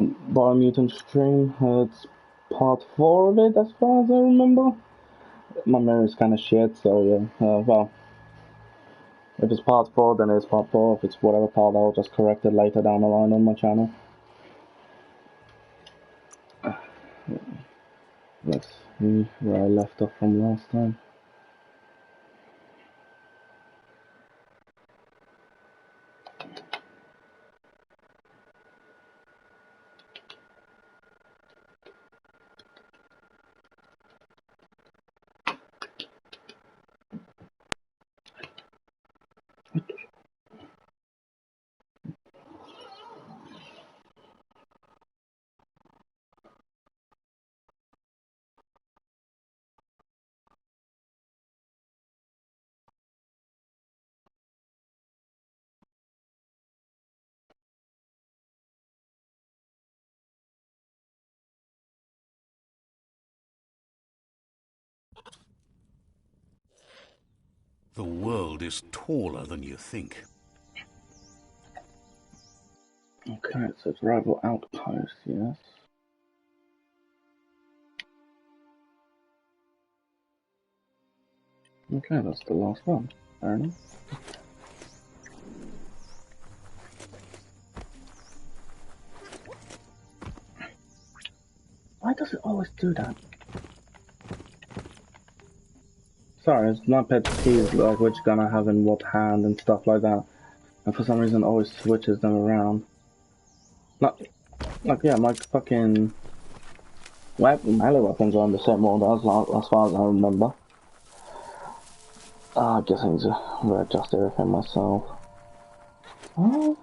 Biomutant stream. It's part 4 of it, as far as I remember. My memory's kind of shit, so yeah. Well, if it's part 4, then it's part 4. If it's whatever part, I'll just correct it later down the line on my channel. Let's see where I left off from last time. The world is taller than you think. Okay, it says rival outpost, yes. Okay, that's the last one. Fair enough. Why does it always do that? Sorry, it's my pet peeve, like which gun I have in what hand and stuff like that. And for some reason it always switches them around. Like yeah, my fucking melee weapons are on the same order as far as I remember. I guess I need to readjust everything myself. Oh,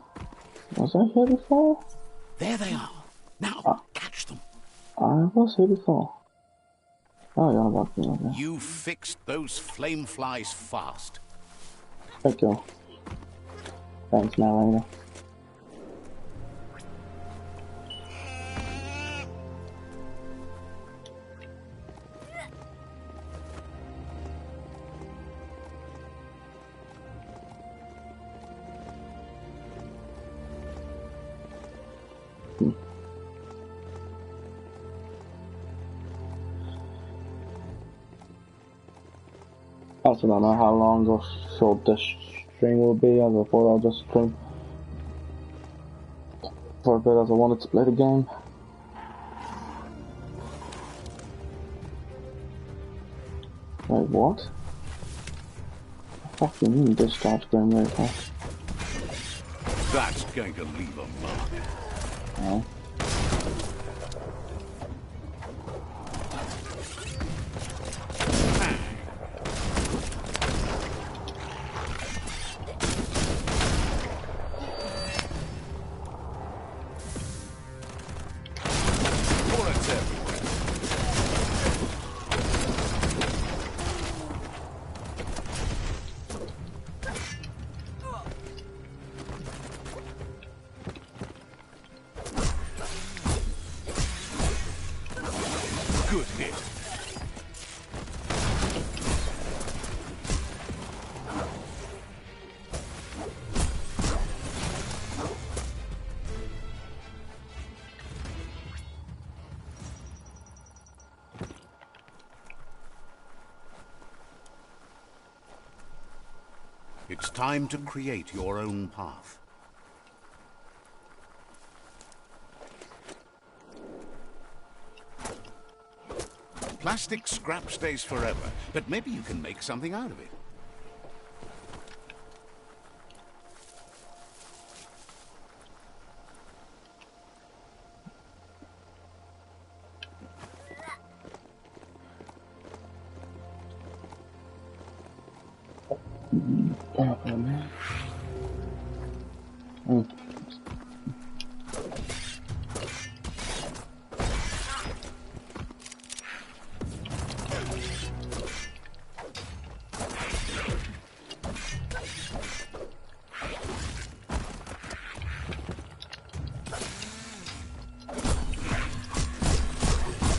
was I here before? There they are. Now, catch them. I was here before. Oh, yeah, about me, okay. You fixed those flame flies fast. Thank you. Thanks, narrator. I also don't know how long or short this stream will be, as I thought I'll just stream for a bit as I wanted to play the game. Wait, what? What the fuck do you mean discharge Grim Reaper? That's going to leave a mark. Oh. It's time to create your own path. Plastic scrap stays forever, but maybe you can make something out of it. Oh, man. Oh.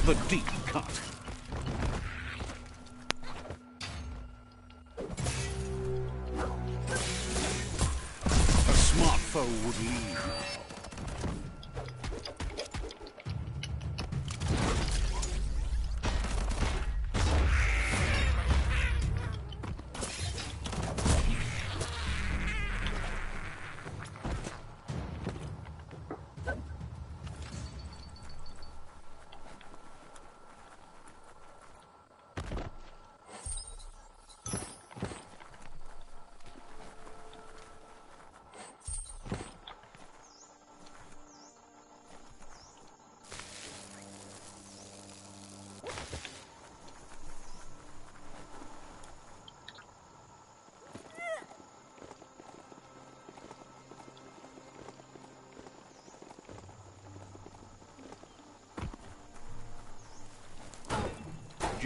The deep cut. A smart foe would leave now.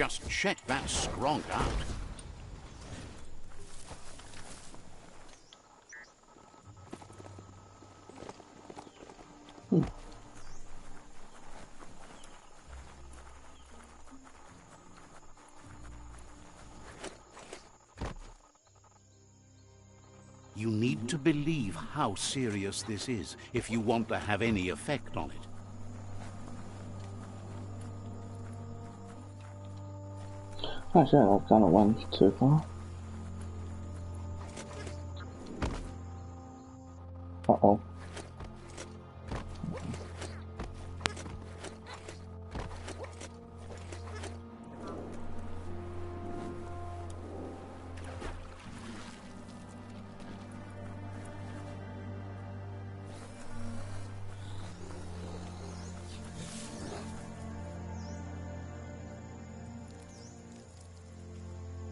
Just check that scrog out. You need to believe how serious this is if you want to have any effect on it. Actually, I've kind of went too far. Uh-oh.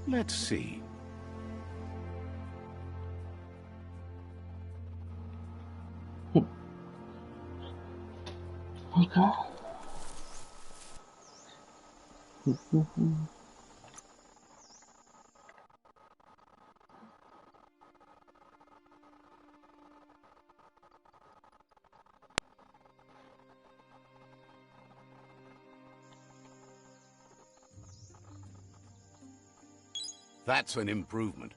Let's see. Okay. That's an improvement.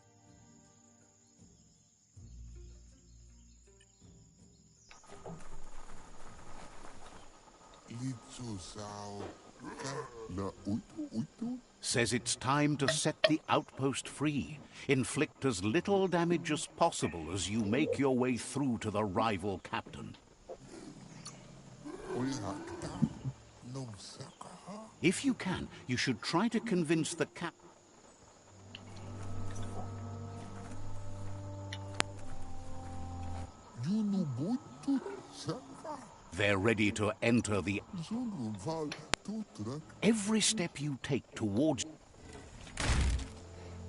Says it's time to set the outpost free. Inflict as little damage as possible as you make your way through to the rival captain. If you can, you should try to convince the captain. They're ready to enter the... Every step you take towards...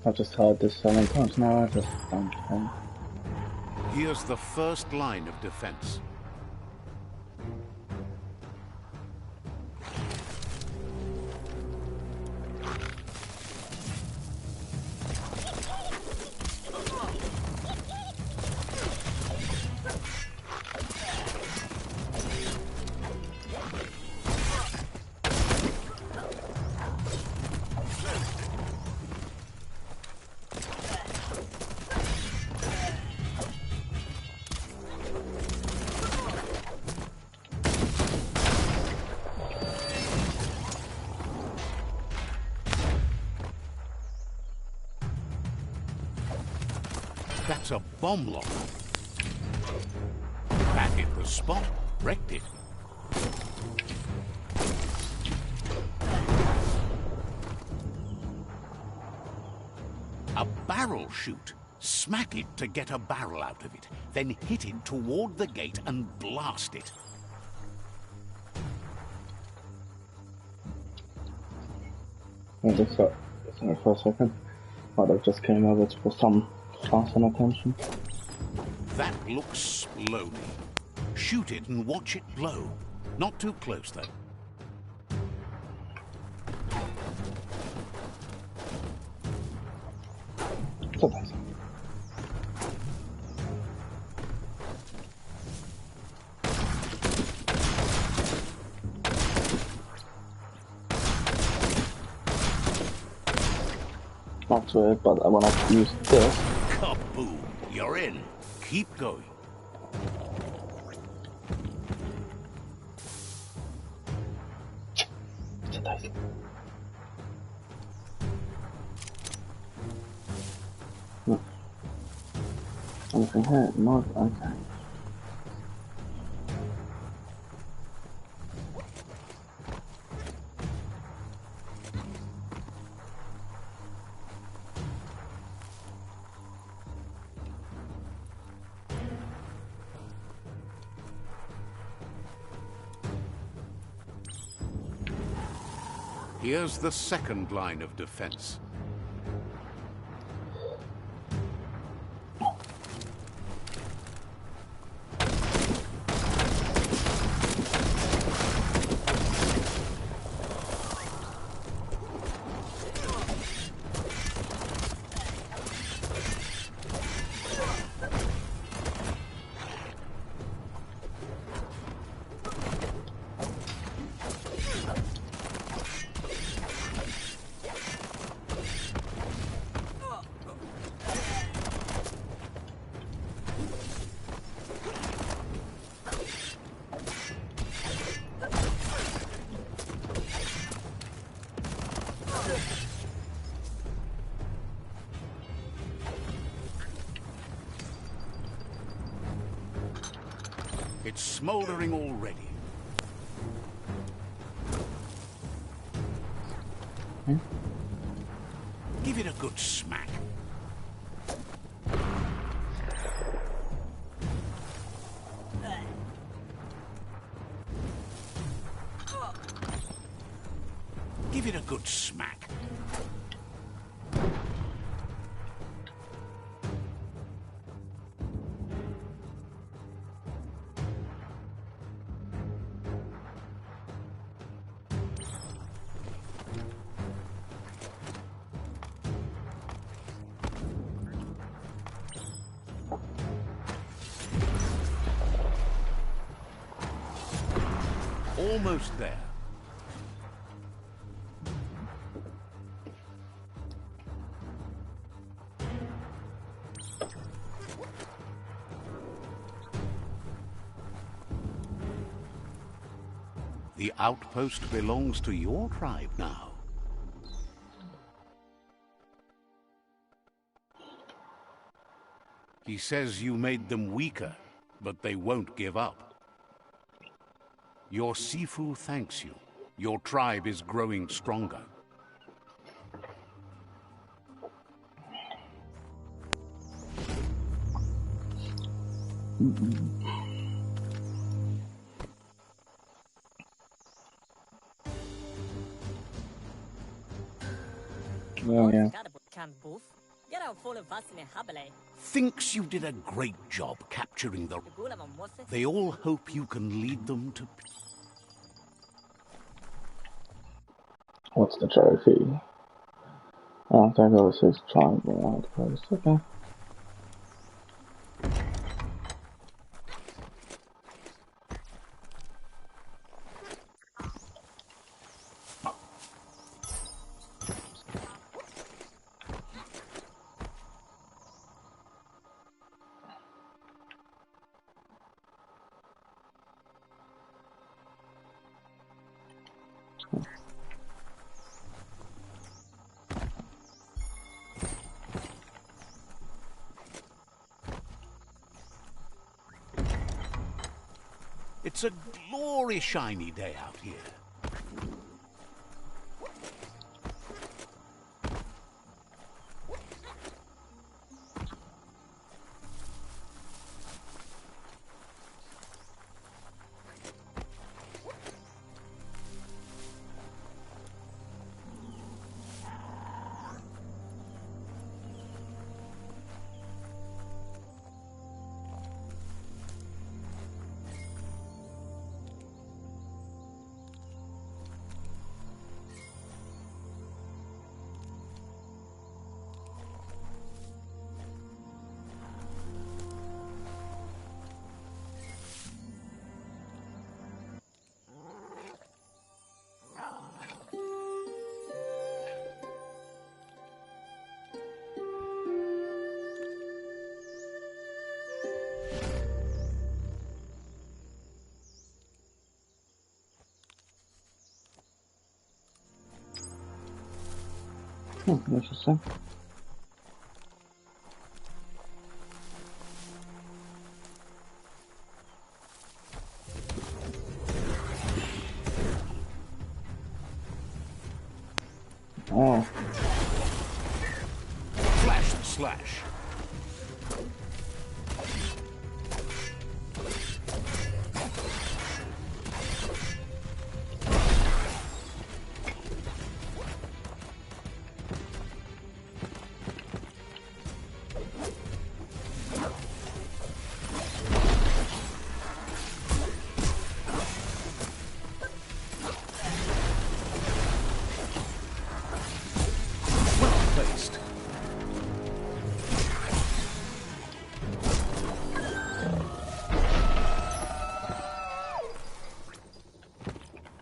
I've just heard this so many times now, I just don't care. Here's the first line of defense. That's a bomb lock. That hit the spot, wrecked it. A barrel shoot. Smack it to get a barrel out of it. Then hit it toward the gate and blast it. I just got something for a second. Might have just came over for some fasten attention. That looks slowly. Shoot it and watch it blow. Not too close, though. So nice. Not weird, but when I use this... Kaboom! You're in. Keep going. So nice. No. Anything here? Not okay. Here's the second line of defense. It's smouldering already. Give it a good smack. Give it a good smack. Almost there. The outpost belongs to your tribe now. He says you made them weaker, but they won't give up. Your Sifu thanks you. Your tribe is growing stronger. Oh, yeah. Thinks you did a great job capturing the... They all hope you can lead them to... What's the trophy? Oh, take over 6 tribal outposts. Okay. It's a glory shiny day out here. Interesting. Oh. Flash the slash.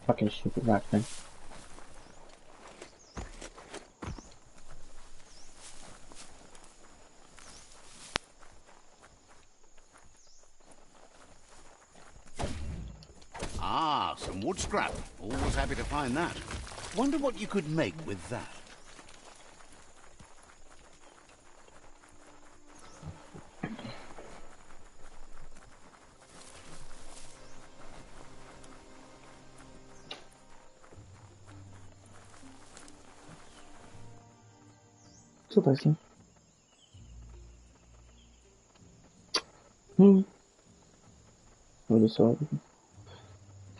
Fucking stupid rat thing. Ah, some wood scrap. Always happy to find that. Wonder what you could make with that. Co to jest?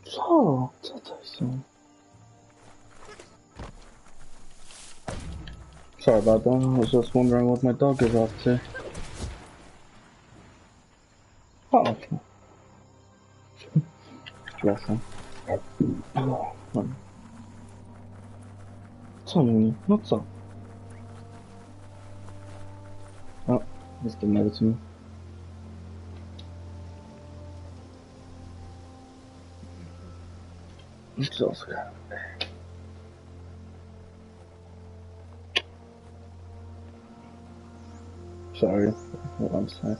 Co? Co to jest? Sorry about that, I was just wondering what my dog is up to. Oh, okay. Bless him. Co mi? No co? O, jest to nawet mi. Co? Sorry, one sec.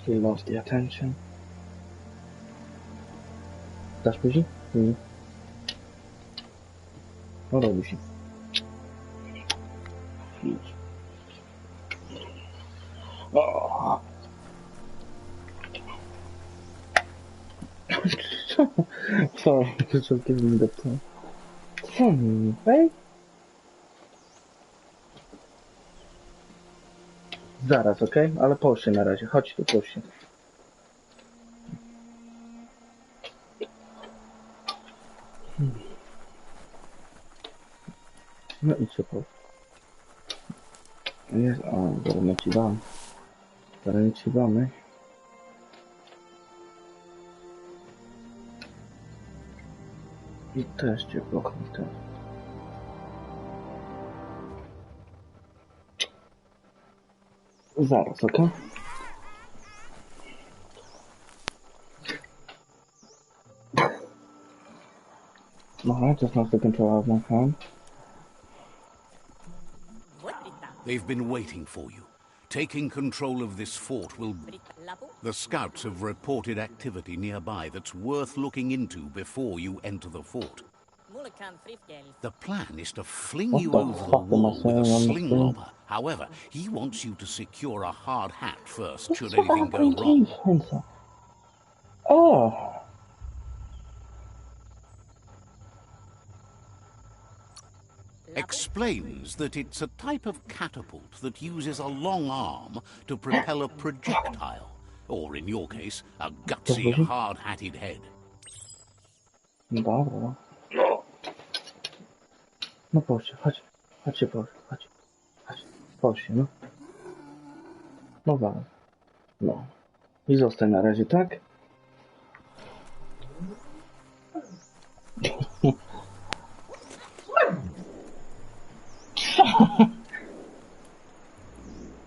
He lost the attention. Dasz buzi? Nie. No do buzi. Oh. Sorry, just giving me the play. Co mi? Hej? Zaraz, okej? Ale połóż się na razie. Chodź tu, połóż się. No idź się połóż. Jest, o, zaraz nie ci dam. Zaraz nie ci damy. I też cię bloknę, też. Zaraz, okej? Alright, just lost the control of my hand. They've been waiting for you. Taking control of this fort will... The scouts have reported activity nearby that's worth looking into before you enter the fort. The plan is to fling you over the wall with a sling lobber. However, he wants you to secure a hard hat first, should anything go wrong. Oh! Explains that it's a type of catapult that uses a long arm to propel a projectile, or in your case, a gutsy, hard-hatted head. Dobra. No połóż się, chodź. Chodź się połóż, chodź. Chodź, połóż się, no. No dalej. No. I zostań na razie, tak?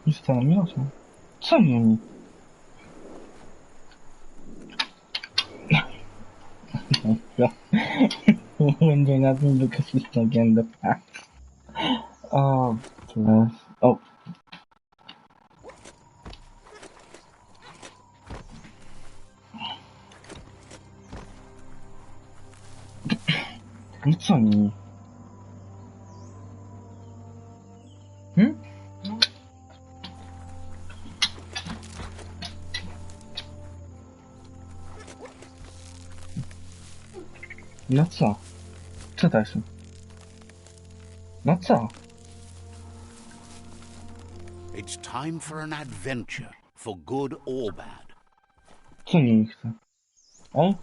I stanę mi osą. Co nie mi? When you're not me because he's stuck in the past. Oh, bless. Oh. No co mi? No co? Co to jest? No co? It's time for an adventure, for good or bad. Co nie chce? O?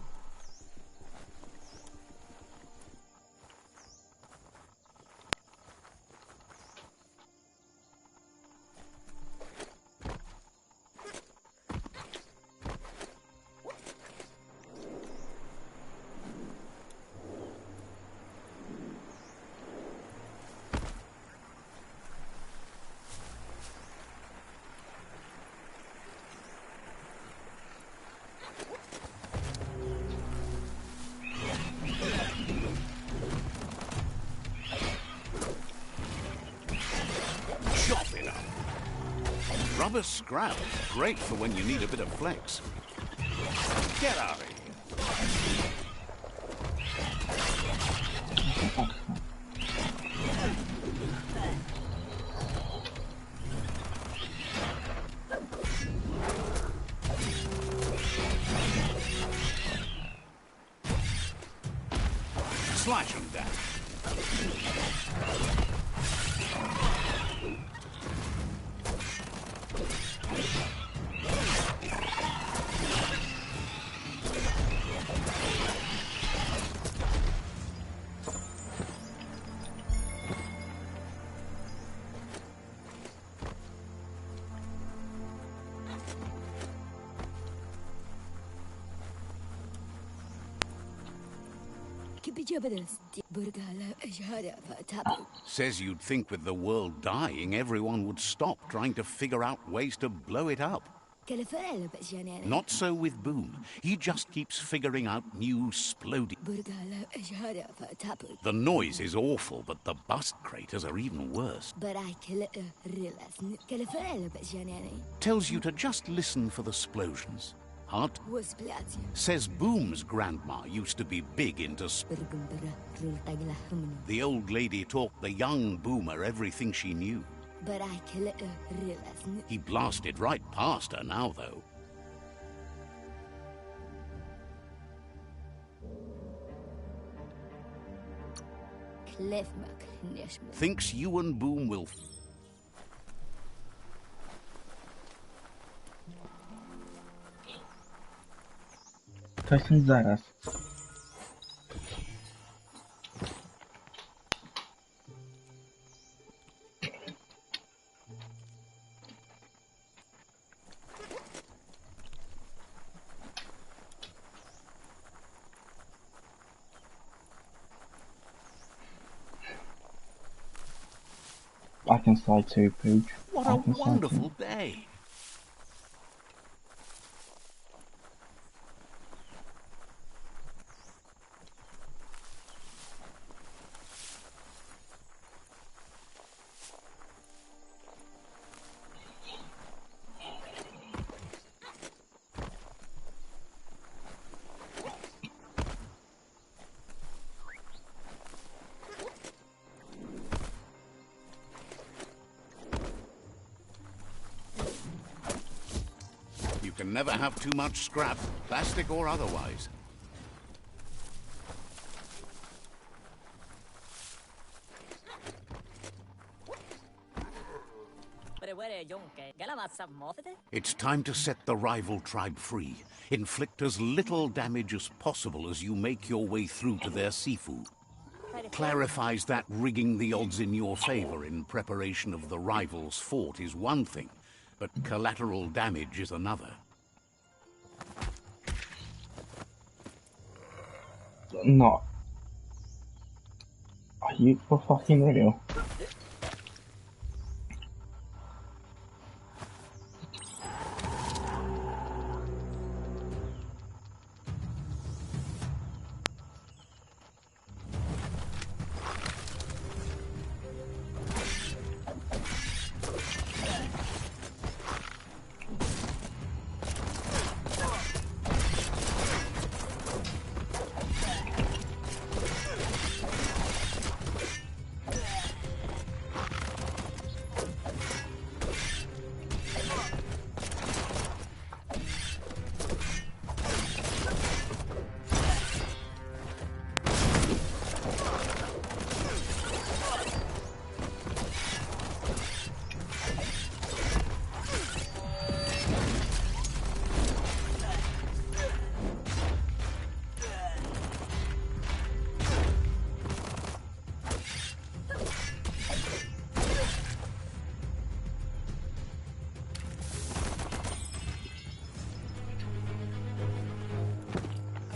Rubber scrap, great for when you need a bit of flex. Get out of here. Slash and dash. Says you'd think with the world dying, everyone would stop trying to figure out ways to blow it up. Not so with Boom. He just keeps figuring out new sploding. The noise is awful, but the bust craters are even worse. Tells you to just listen for the splosions. Hard. Says Boom's grandma used to be big into the old lady taught the young Boomer everything she knew. He blasted right past her now, though. Thinks you and Boom will... To jest zaraz. I can slide too, Pooch. What a wonderful day. You can never have too much scrap, plastic or otherwise. It's time to set the rival tribe free. Inflict as little damage as possible as you make your way through to their Sifu. Clarifies that rigging the odds in your favor in preparation of the rival's fort is one thing, but collateral damage is another. Not. Are you for fucking real?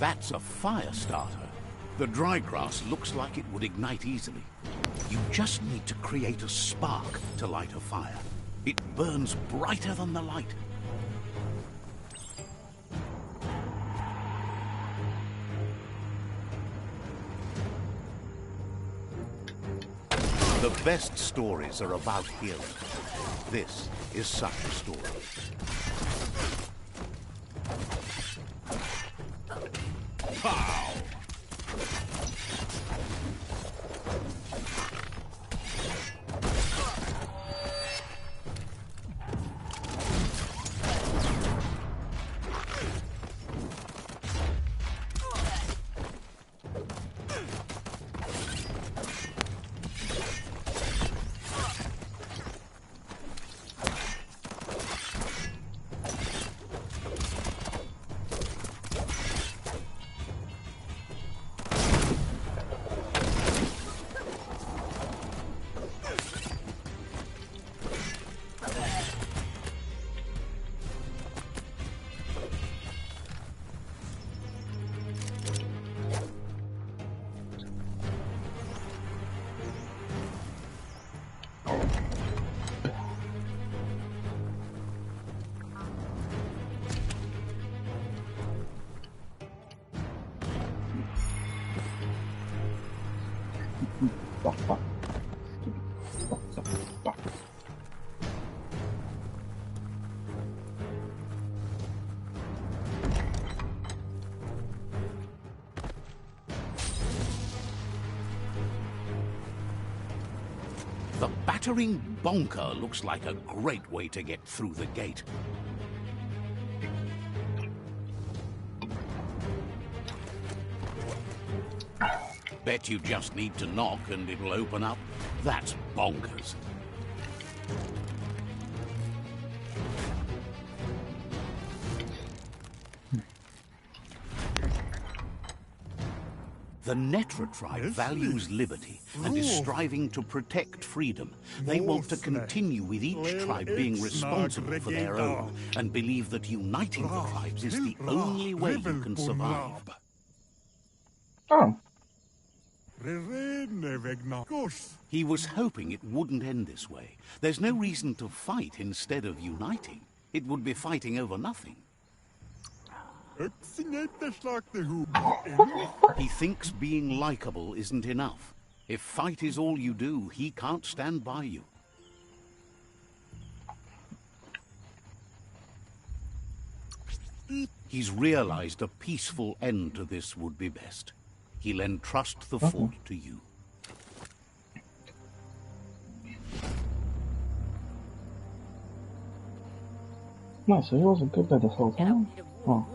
That's a fire starter. The dry grass looks like it would ignite easily. You just need to create a spark to light a fire. It burns brighter than the light. The best stories are about healing. This is such a story. Pow! Fuck, fuck. Fuck, fuck, fuck. The battering bonker looks like a great way to get through the gate. Bet you just need to knock and it'll open up. That's bonkers. The Netra tribe values liberty and is striving to protect freedom. They want to continue with each tribe being responsible for their own and believe that uniting the tribes is the only way you can survive. Oh. He was hoping it wouldn't end this way. There's no reason to fight instead of uniting. It would be fighting over nothing. He thinks being likable isn't enough. If fight is all you do, he can't stand by you. He's realized a peaceful end to this would be best. He'll entrust the fort to you. No, so he wasn't good there this whole time. Oh.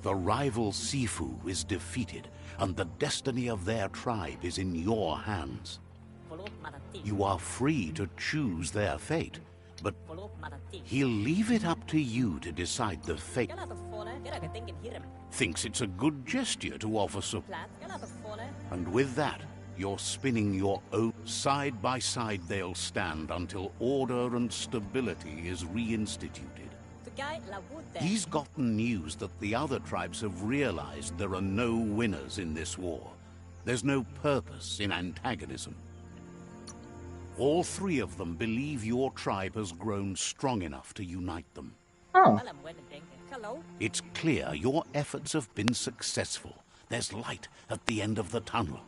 The rival Sifu is defeated, and the destiny of their tribe is in your hands. You are free to choose their fate, but he'll leave it up to you to decide the fate. Thinks it's a good gesture to offer support. And with that, you're spinning your own. Side by side they'll stand until order and stability is reinstituted. He's gotten news that the other tribes have realized there are no winners in this war. There's no purpose in antagonism. All three of them believe your tribe has grown strong enough to unite them. Oh. It's clear your efforts have been successful. There's light at the end of the tunnel.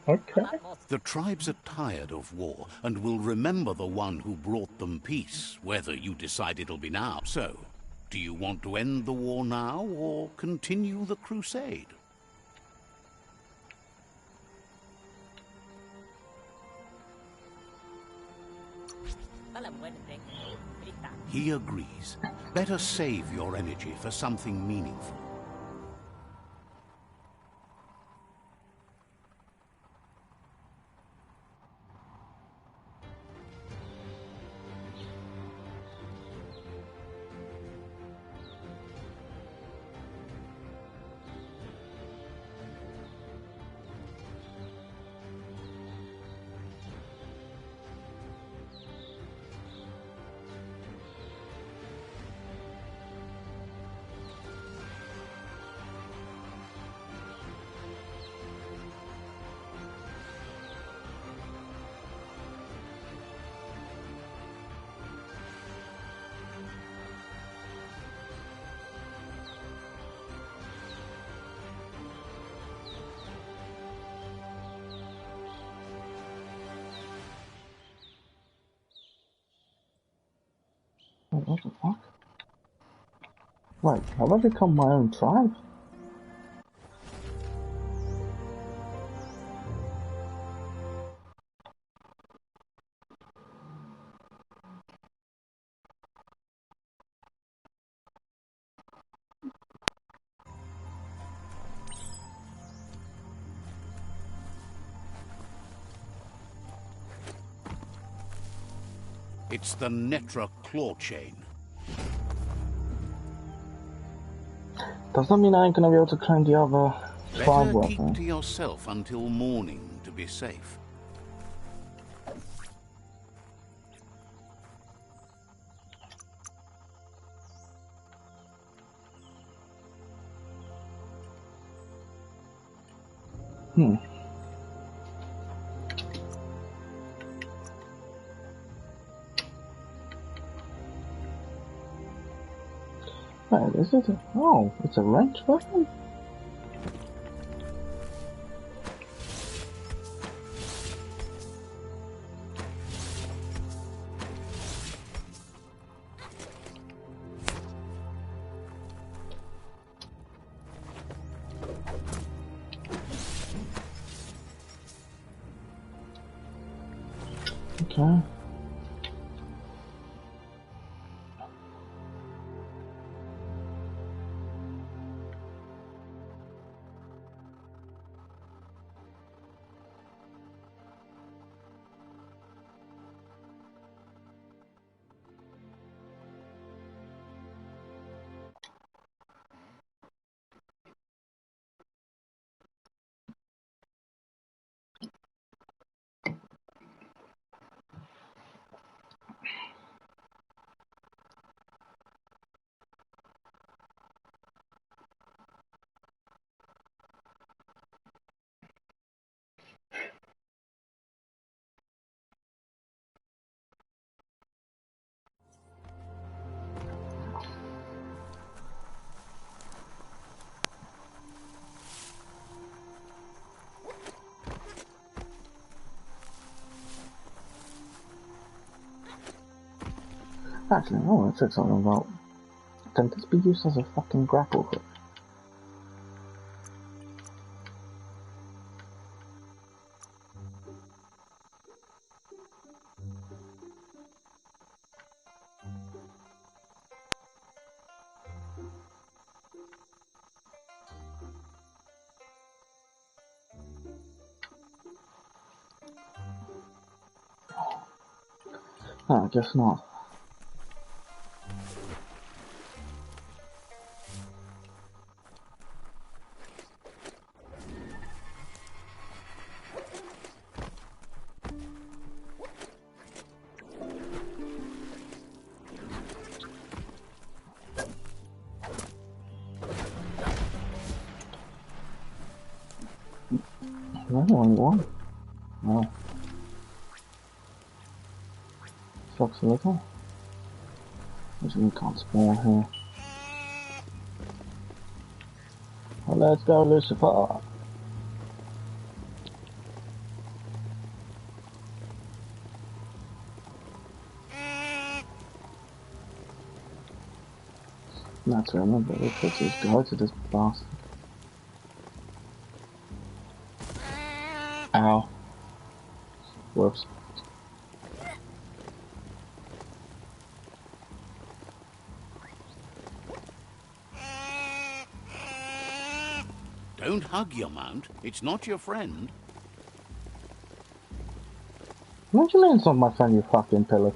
Okay. The tribes are tired of war and will remember the one who brought them peace, whether you decide it'll be now. So, do you want to end the war now or continue the crusade? He agrees. Better save your energy for something meaningful. Wait, what the fuck? Wait, have I become my own tribe? It's the Netra claw chain. Does that mean I ain't gonna be able to claim the other tribe Better keep weapon? to yourself until morning to be safe. Wait, is it a... Oh, it's a wrench weapon? Okay. Actually, I want to check something about. Can this be used as a fucking grapple hook? Oh, I guess not. There's only one. No. Sucks a little. Which we can't spare here. Well, let's go, Lucifer. Not to remember, we put his go to this bastard. Ow. Whoops. Don't hug your mount. It's not your friend. What do you mean it's not my friend, you fucking pillar?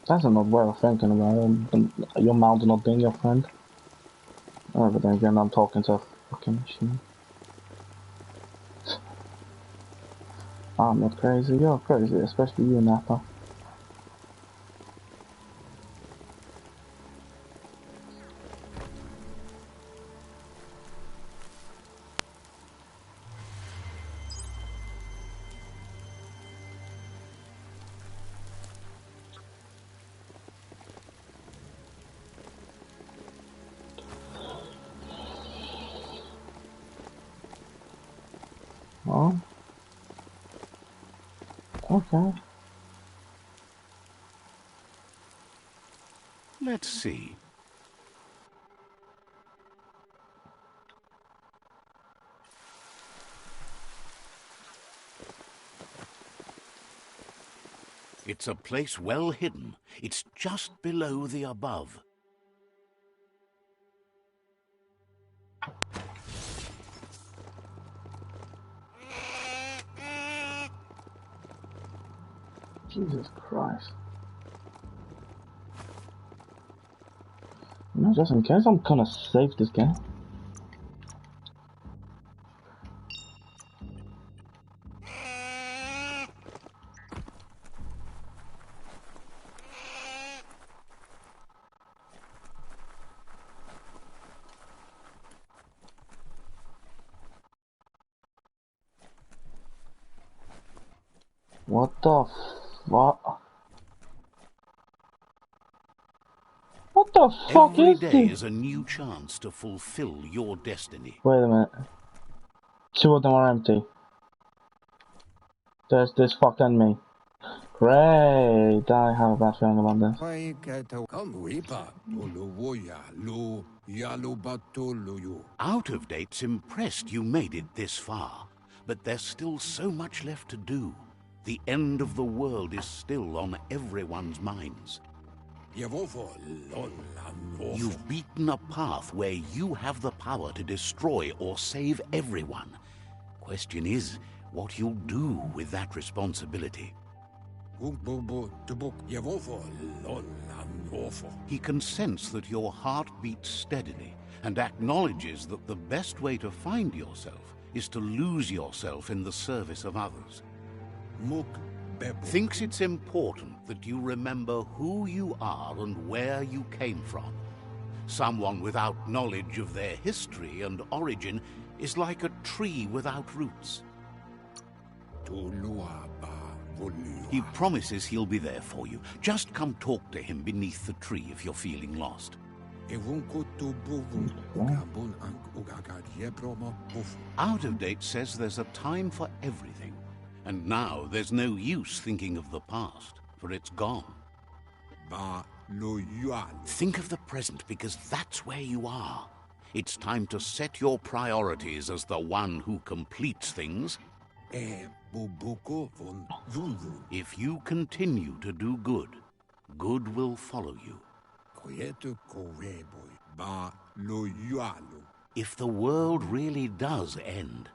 That's an odd way of thinking about it. Your mount not being your friend. Oh, but then again, I'm talking to a fucking machine. I'm not crazy, you're crazy, especially you, Napa. Oh. Okay. Let's see. It's a place well hidden. It's just below the above. Jesus Christ. You know, just in case, I'm gonna save this game. What the fuck? What the fuck Every is day this? is a new chance to fulfill your destiny. Wait a minute. Two of them are empty. There's this fucking me. Great. I have a bad feeling about this. Out of Date's impressed you made it this far, but there's still so much left to do. The end of the world is still on everyone's minds. You've beaten a path where you have the power to destroy or save everyone. Question is, what you'll do with that responsibility. He can sense that your heart beats steadily and acknowledges that the best way to find yourself is to lose yourself in the service of others. Thinks it's important that you remember who you are and where you came from. Someone without knowledge of their history and origin is like a tree without roots. He promises he'll be there for you. Just come talk to him beneath the tree if you're feeling lost. Out of Date says there's a time for everything. And now there's no use thinking of the past, for it's gone. Think of the present, because that's where you are. It's time to set your priorities as the one who completes things. If you continue to do good, good will follow you. If the world really does end,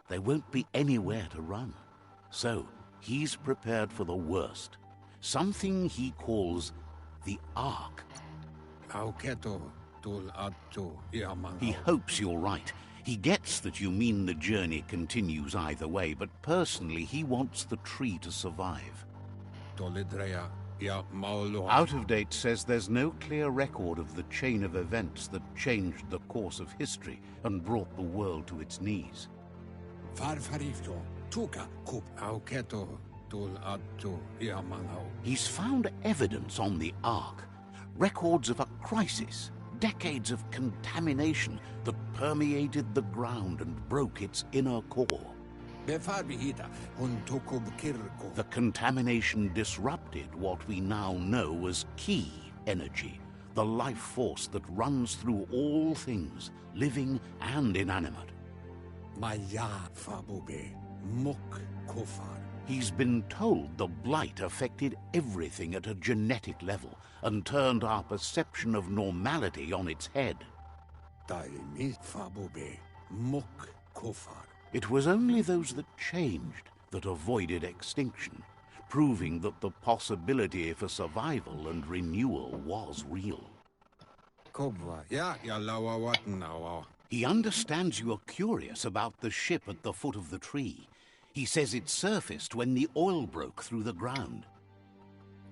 there won't be anywhere to run. So, he's prepared for the worst. Something he calls the Ark. He hopes you're right. He gets that you mean the journey continues either way, but personally he wants the tree to survive. Out of Date says there's no clear record of the chain of events that changed the course of history and brought the world to its knees. He's found evidence on the Ark, records of a crisis, decades of contamination that permeated the ground and broke its inner core. The contamination disrupted what we now know as Ki energy, the life force that runs through all things, living and inanimate. He's been told the blight affected everything at a genetic level and turned our perception of normality on its head. It was only those that changed that avoided extinction, proving that the possibility for survival and renewal was real. He understands you are curious about the ship at the foot of the tree. He says it surfaced when the oil broke through the ground.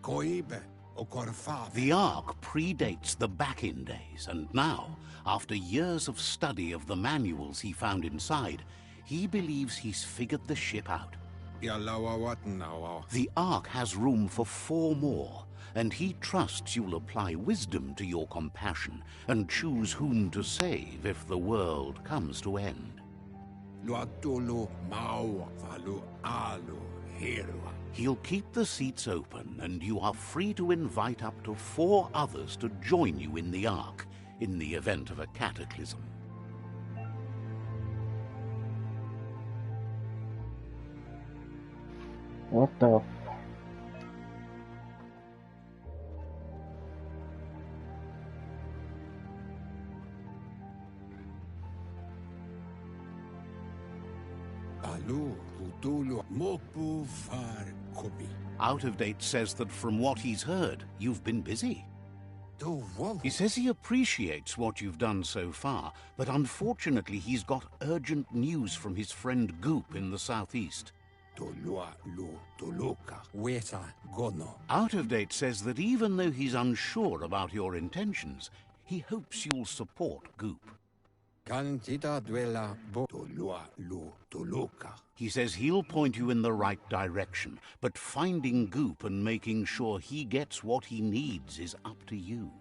The Ark predates the back-in days, and now, after years of study of the manuals he found inside, he believes he's figured the ship out. The Ark has room for 4 more, and he trusts you'll apply wisdom to your compassion and choose whom to save if the world comes to end. He'll keep the seats open, and you are free to invite up to 4 others to join you in the Ark in the event of a cataclysm. What the? Out of Date says that from what he's heard, you've been busy. He says he appreciates what you've done so far, but unfortunately he's got urgent news from his friend Goop in the southeast. Out of Date says that even though he's unsure about your intentions, he hopes you'll support Goop. He says he'll point you in the right direction, but finding Goop and making sure he gets what he needs is up to you.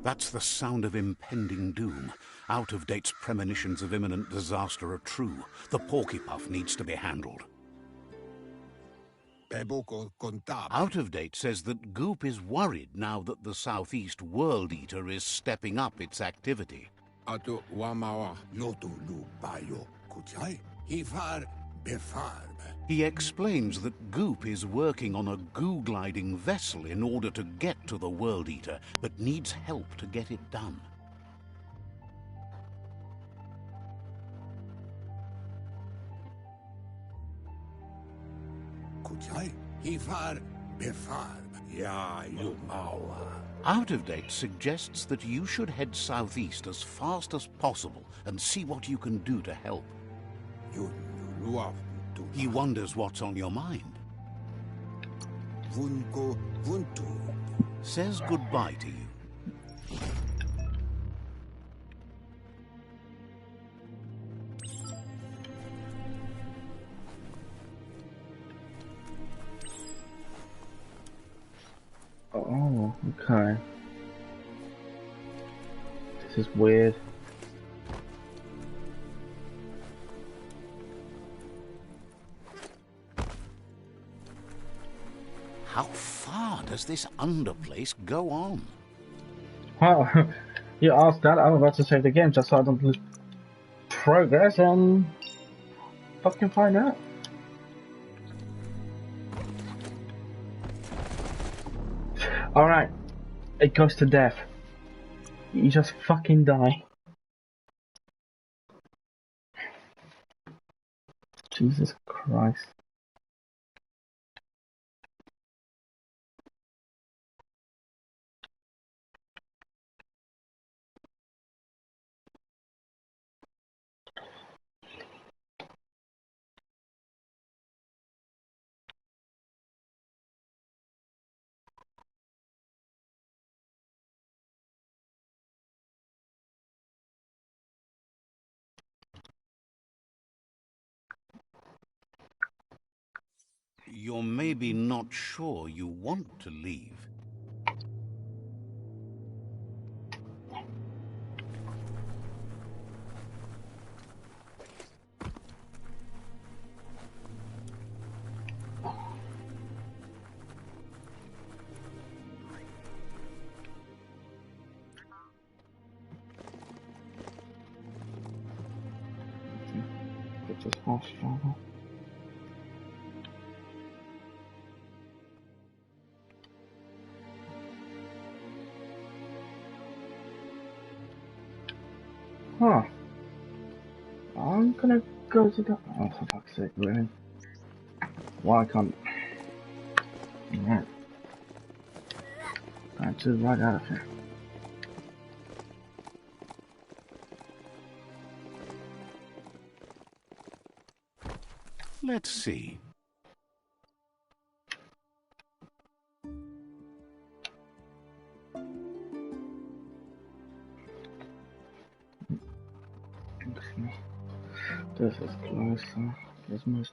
That's the sound of impending doom. Out-of-date's premonitions of imminent disaster are true. The Porky-Puff needs to be handled. Out-of-date says that Goop is worried now that the Southeast World Eater is stepping up its activity. He explains that Goop is working on a goo-gliding vessel in order to get to the World Eater, but needs help to get it done. Out-of-date suggests that you should head southeast as fast as possible and see what you can do to help. He wonders what's on your mind. Says goodbye to you. Oh, okay. This is weird. How far does this underplace go on? Oh, you asked that. I'm about to save the game just so I don't lose progress and fucking find out. Alright, it goes to death. You just fucking die. Jesus Christ. You're maybe not sure you want to leave. It's just more stronger. Huh. I'm gonna go to the... Oh, for fuck's sake, really? Why can't... Alright. Time to right out of here. Let's see. This is closer. There's most...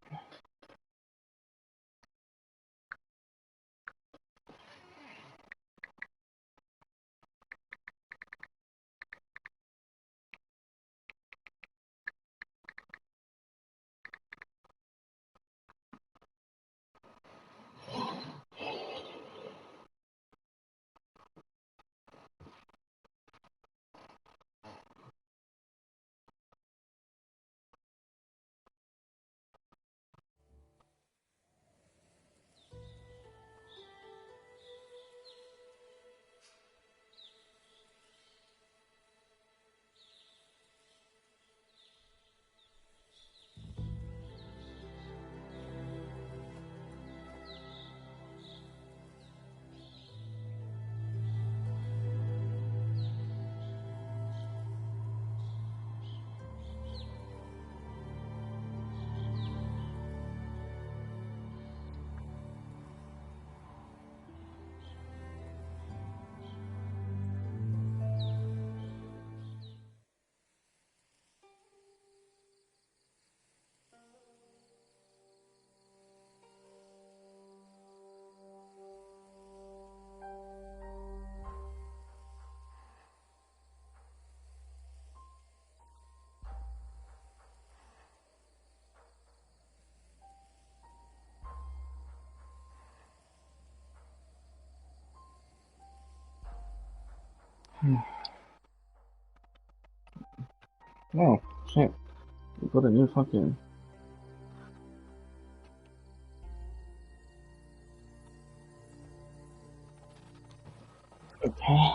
Oh, shit. We got a new fucking... Okay.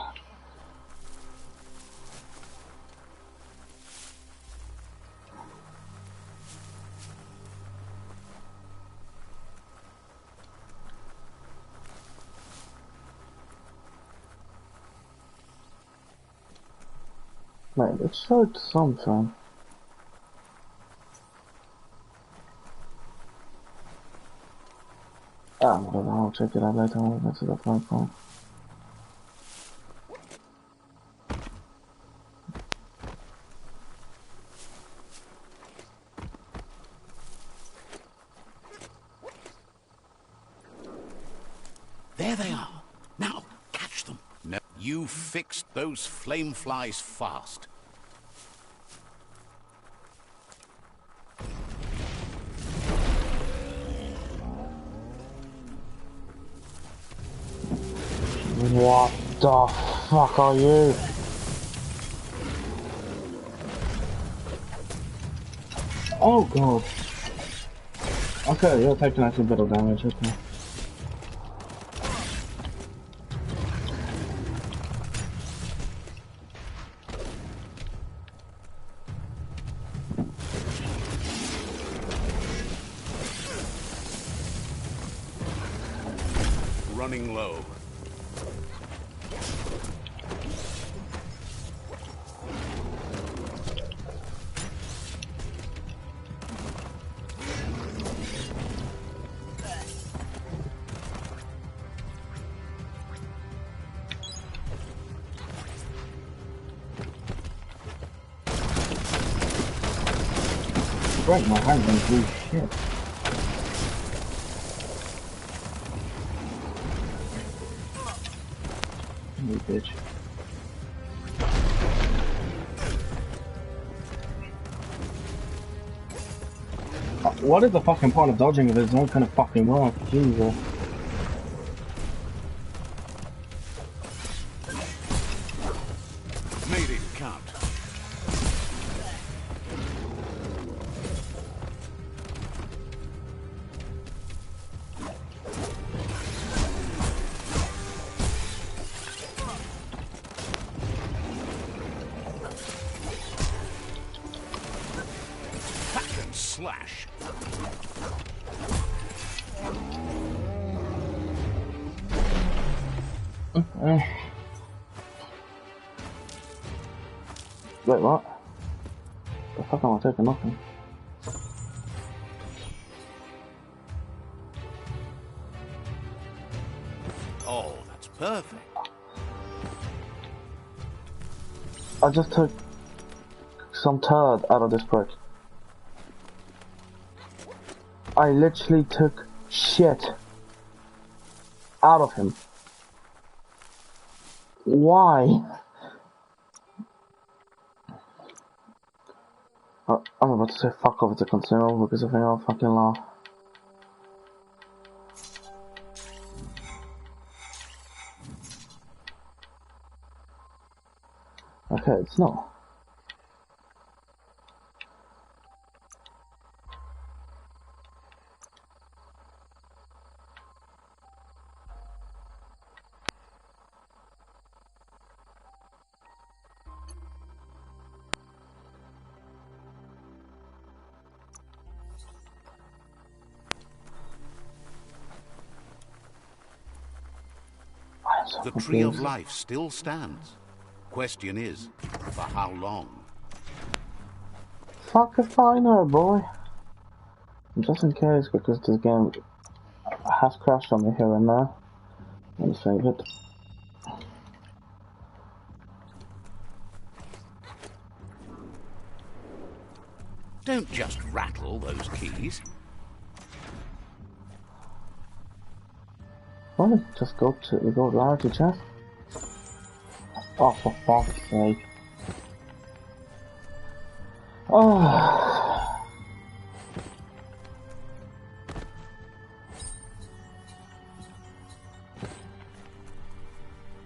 Mate, it showed something. Ah, whatever, I'll check it out later when we get to the phone call. There they are. Now, catch them. No, you fixed those flame flies fast. What the fuck are you? Oh god. Okay, you're taking actually a bit of damage, okay. Running low. Right, my hand went through shit. You bitch. What is the fucking point of dodging if it's not gonna fucking work? Jesus. Made it count. Hack and slash. Wait, what? The fuck am I taking nothing? Oh, that's perfect. I just took some turd out of this brick. I literally took shit out of him. Why? I'm about to say fuck off, it's a consumable because I think I'll fucking laugh. Okay, it's not. I'm so The tree of confused. life still stands. Question is, for how long? Fuck if I know, boy. Just in case, because this game has crashed on me here and there. Let me save it. Don't just rattle those keys. Well, just go down to chest. Oh, for fuck's sake. Oh.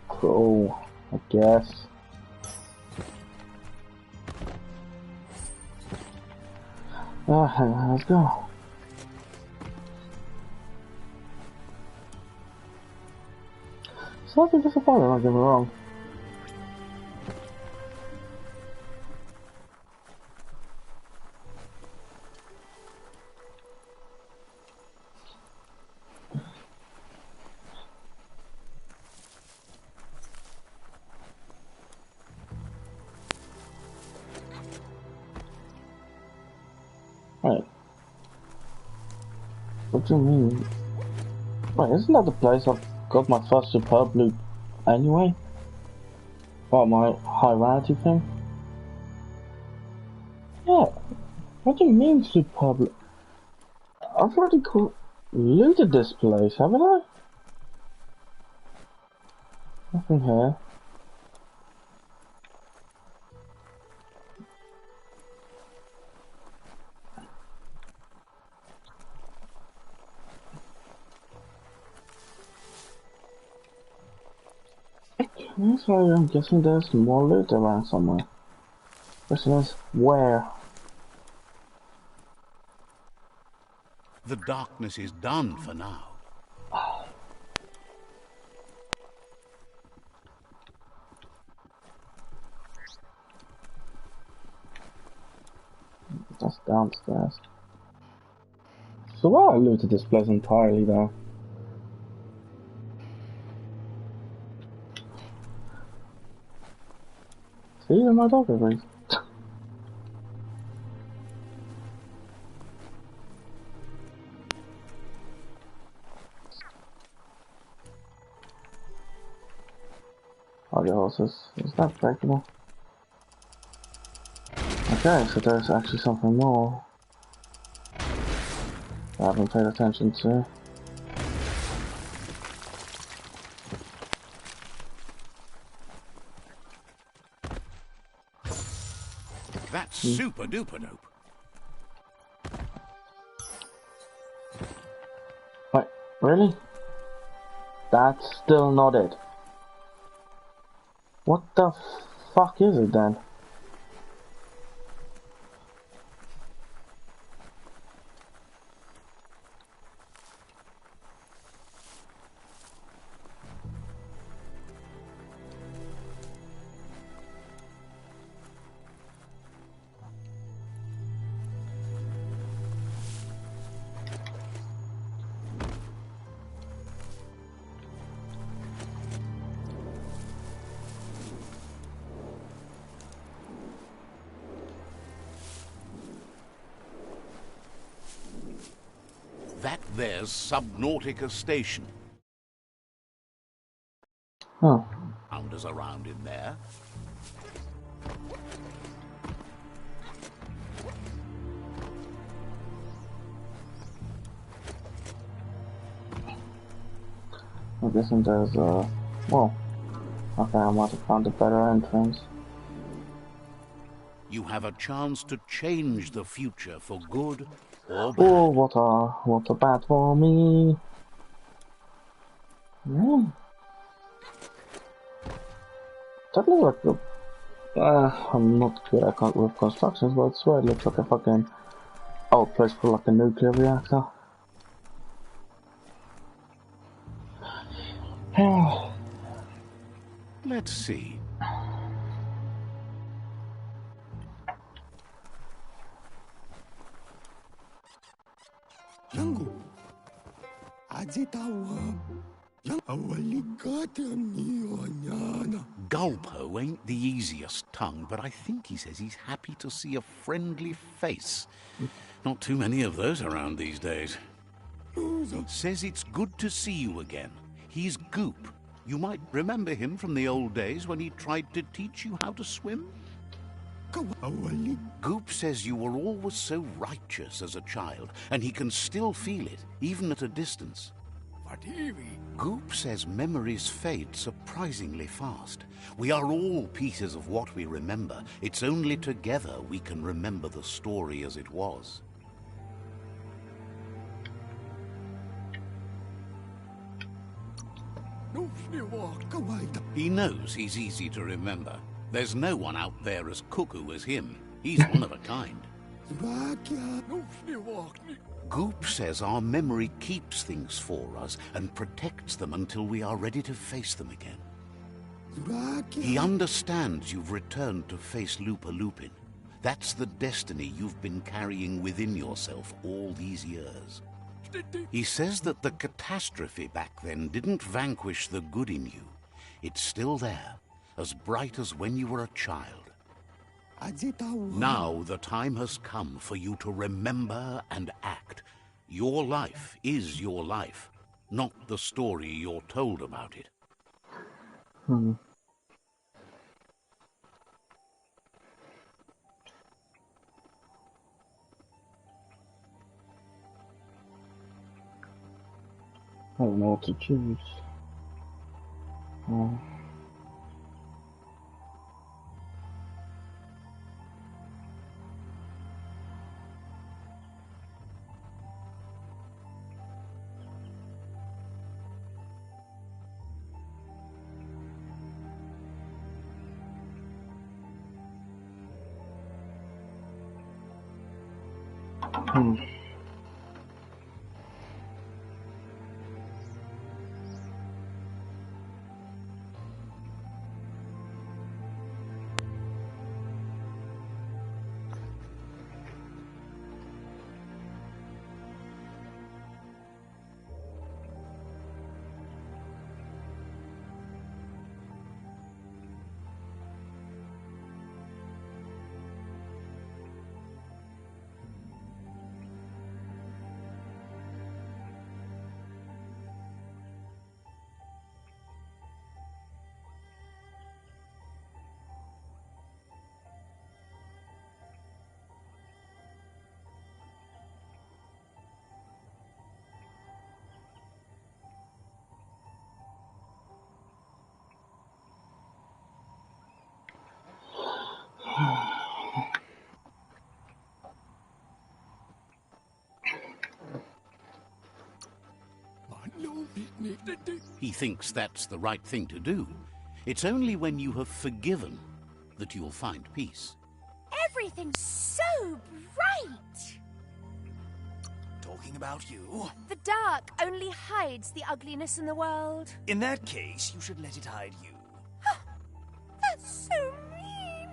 Cool, I guess. Let's go. Slightly disappointed, don't get me wrong. Wait. What do you mean? Wait, isn't that the place I got my first superb loot anyway? What, my high rarity thing? Yeah. What do you mean superb loot? I've already looted this place, haven't I? Nothing here. So I'm guessing there's more loot around somewhere. Question is, where? The darkness is done for now. That's downstairs. So I looted this place entirely though. See, even my dog agrees. Oh, the horses. Is that breakable? Okay, so there's actually something more I haven't paid attention to. That's super duper dope. Wait, really? That's still not it. What the fuck is it then? That there's Subnautica Station. Oh. Founders around in there. I'm guessing there's well, okay, I might have found a better entrance. You have a chance to change the future for good or bad. Oh, what a bad for me. Yeah. That looks like a, I'm not good with constructions, but I swear it looks like a fucking old place for like a nuclear reactor. Let's see. Gulpo ain't the easiest tongue, but I think he says he's happy to see a friendly face. Not too many of those around these days. Says it's good to see you again. He's Goop. You might remember him from the old days when he tried to teach you how to swim. Goop says you were always so righteous as a child, and he can still feel it, even at a distance. Goop says memories fade surprisingly fast. We are all pieces of what we remember. It's only together we can remember the story as it was. He knows he's easy to remember. There's no one out there as cuckoo as him. He's one of a kind. Goop says our memory keeps things for us and protects them until we are ready to face them again. He understands you've returned to face Lupa Lupin. That's the destiny you've been carrying within yourself all these years. He says that the catastrophe back then didn't vanquish the good in you. It's still there, as bright as when you were a child. Now the time has come for you to remember and act. Your life is your life, not the story you're told about it. I don't know what to choose. He thinks that's the right thing to do. It's only when you have forgiven that you'll find peace. Everything's so bright! Talking about you? The dark only hides the ugliness in the world. In that case, you should let it hide you. That's so mean!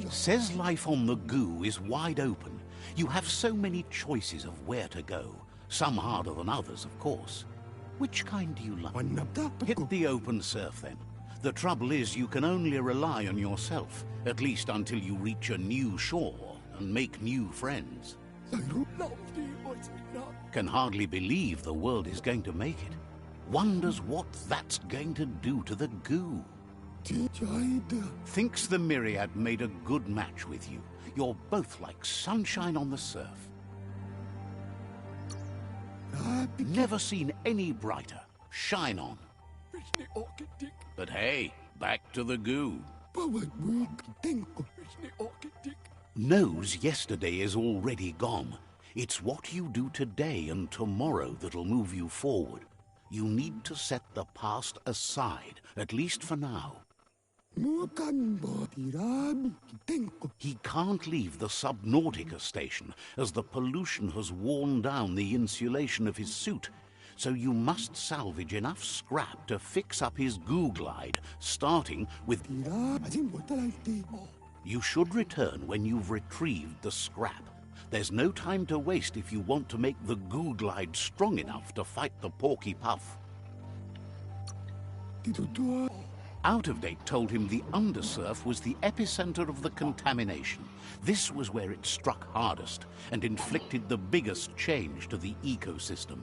Says life on the goo is wide open. You have so many choices of where to go. Some harder than others, of course. Which kind do you like? Hit the open surf, then. The trouble is you can only rely on yourself, at least until you reach a new shore and make new friends. Can hardly believe the world is going to make it. Wonders what that's going to do to the goo. Thinks the Myriad made a good match with you. You're both like sunshine on the surf. Never seen any brighter. Shine on. But hey, back to the goo. Knows yesterday is already gone. It's what you do today and tomorrow that'll move you forward. You need to set the past aside, at least for now. He can't leave the Subnautica station, as the pollution has worn down the insulation of his suit, so you must salvage enough scrap to fix up his goo glide, starting with... You should return when you've retrieved the scrap. There's no time to waste if you want to make the goo glide strong enough to fight the Porky Puff. Out of Date told him the undersurf was the epicenter of the contamination. This was where it struck hardest and inflicted the biggest change to the ecosystem.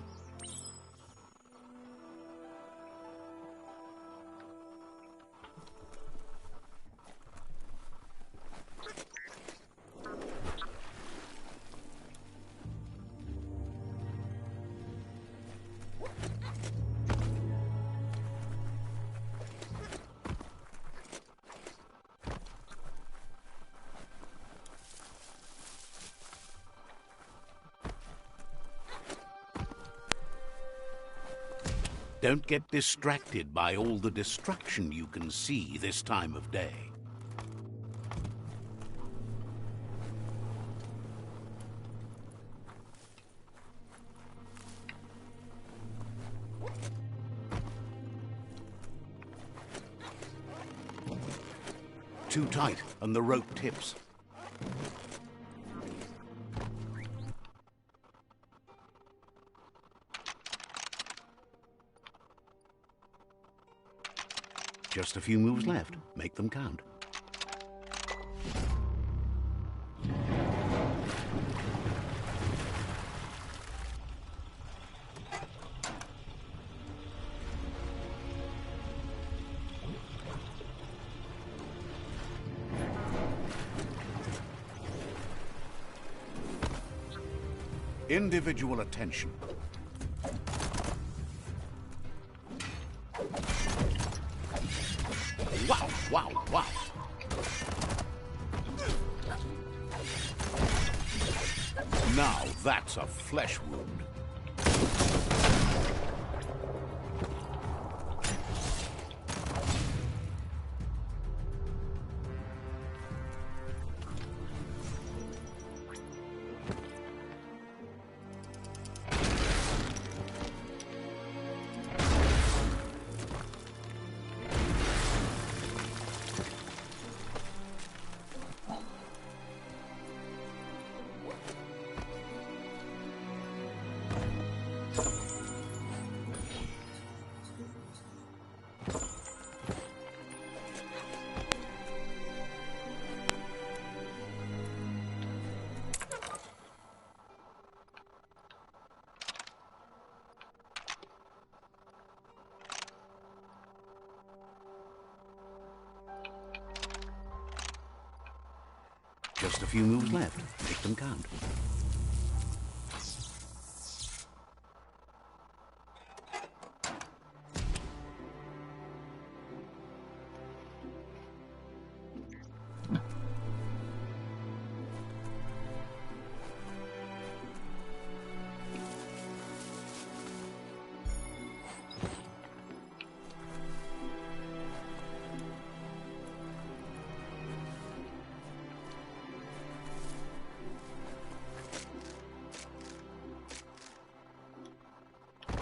Don't get distracted by all the destruction you can see this time of day. Too tight, and the rope tips. Just a few moves left. Make them count. Individual attention. Wow, wow, wow. Now that's a flesh wound. Just a few moves left. Make them count.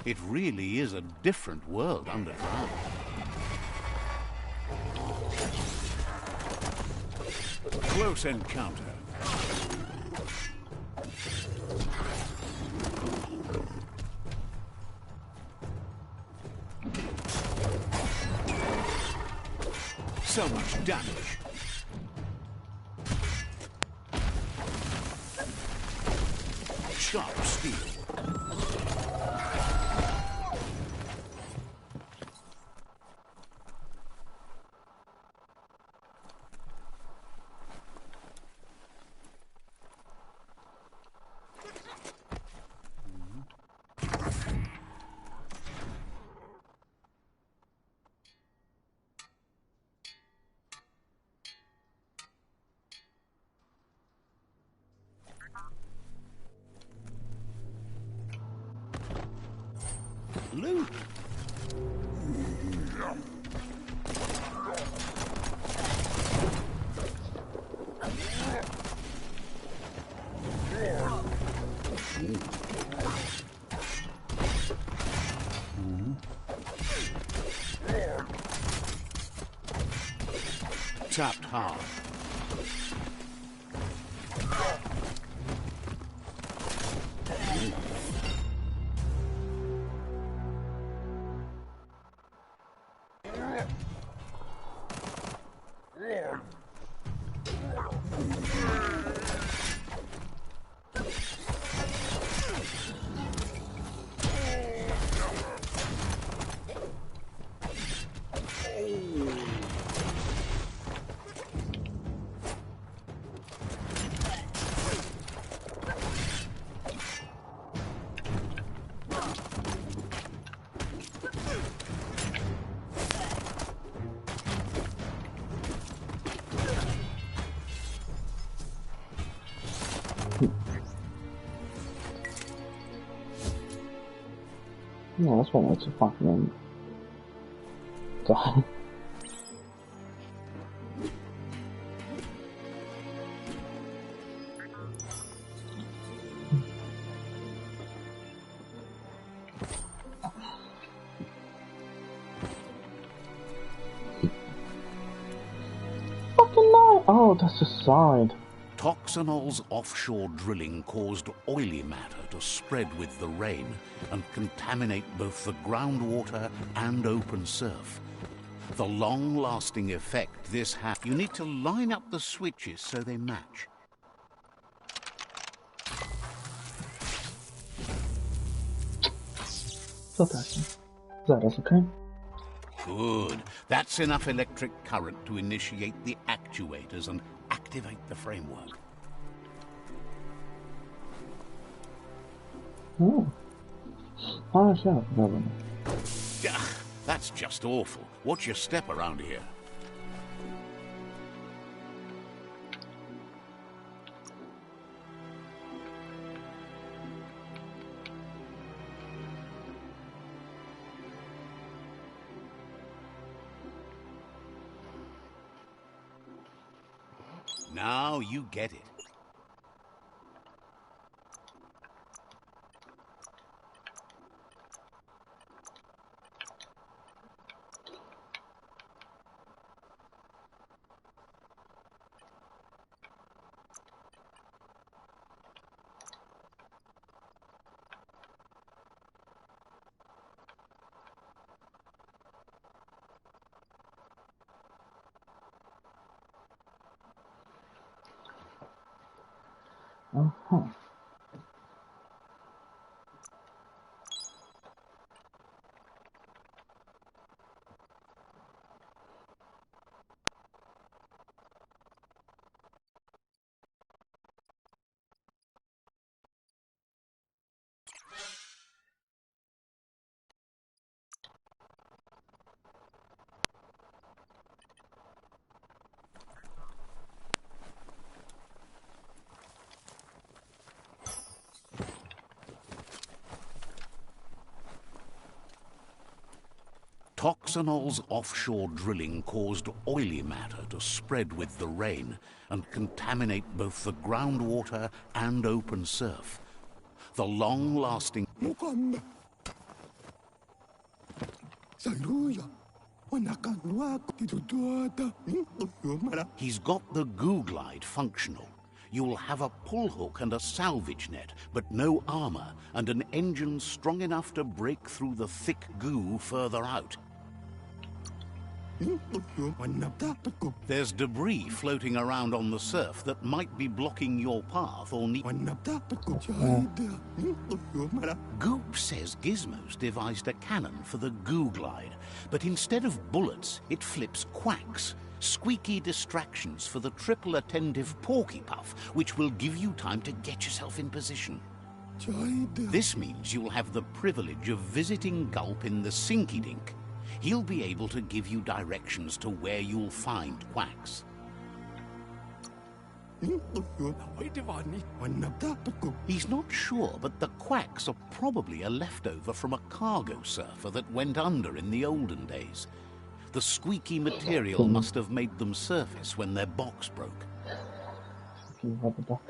It really is a different world underground. Close encounter. So much damage. Sharp steel. Loot. Tapped hard. Yeah, that's one way to fucking die. Fucking Oh, that's the side. Toxanol's offshore drilling caused oily matter to spread with the rain and contaminate both the groundwater and open surf. The long-lasting effect this has, you need to line up the switches so they match. So that's okay. Good. That's enough electric current to initiate the actuators and activate the framework. Oh. Oh, sure. No. That's just awful. Watch your step around here. Now you get it. Uh-huh. Toxanol's offshore drilling caused oily matter to spread with the rain and contaminate both the groundwater and open surf. The long-lasting... He's got the goo glide functional. You'll have a pull hook and a salvage net, but no armor, and an engine strong enough to break through the thick goo further out. There's debris floating around on the surf that might be blocking your path or need... Goop says Gizmo's devised a cannon for the goo glide, but instead of bullets, it flips quacks. Squeaky distractions for the triple attentive Porky Puff, which will give you time to get yourself in position. This means you'll have the privilege of visiting Gulp in the Sinky Dink. He'll be able to give you directions to where you'll find quacks. He's not sure, but the quacks are probably a leftover from a cargo surfer that went under in the olden days. The squeaky material must have made them surface when their box broke. Rubber duck.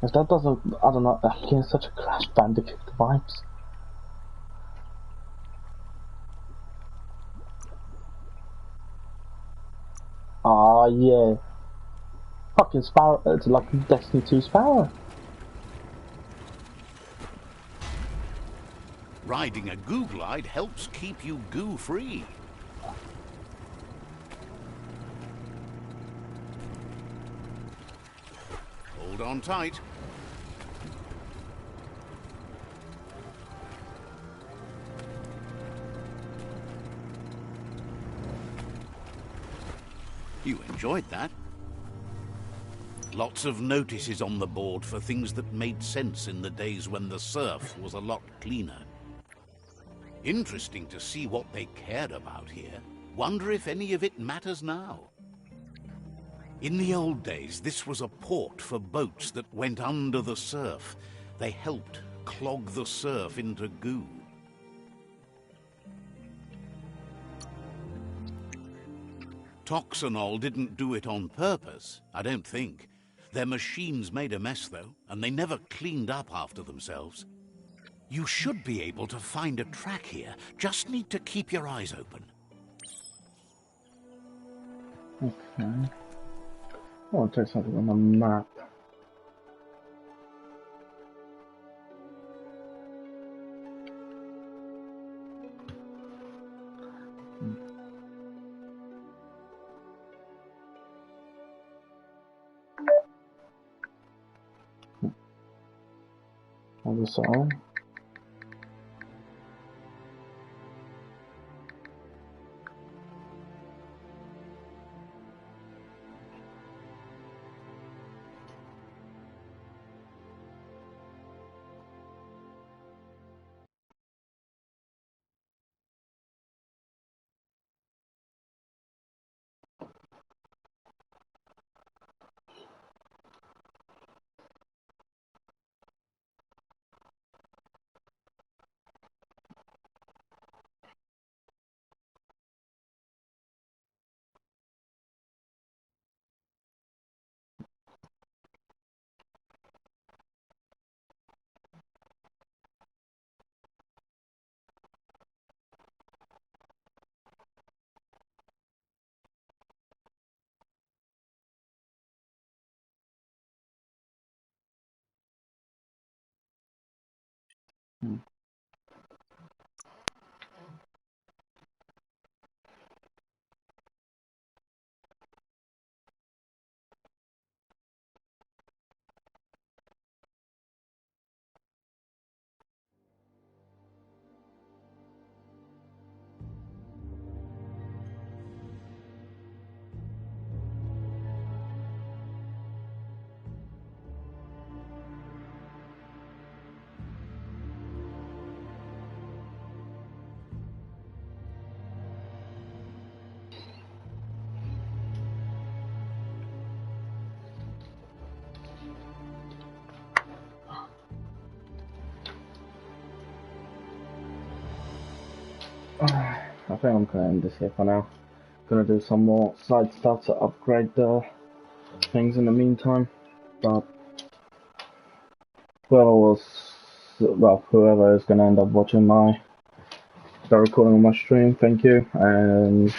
If that doesn't, I don't know, I'm getting such a Crash Bandicoot vibes. Ah, yeah. Fucking Sparrow, it's like Destiny 2 Sparrow. Riding a goo glide helps keep you goo-free. Hold on tight. You enjoyed that. Lots of notices on the board for things that made sense in the days when the surf was a lot cleaner. Interesting to see what they cared about here. Wonder if any of it matters now. In the old days, this was a port for boats that went under the surf. They helped clog the surf into goo. Toxanol didn't do it on purpose, I don't think. Their machines made a mess, though, and they never cleaned up after themselves. You should be able to find a track here. Just need to keep your eyes open. Okay. I want to take something on the map. Other side. I think I'm gonna end this here for now. Gonna do some more side stuff to upgrade the things in the meantime. But whoever is gonna end up watching the recording of my stream, thank you, and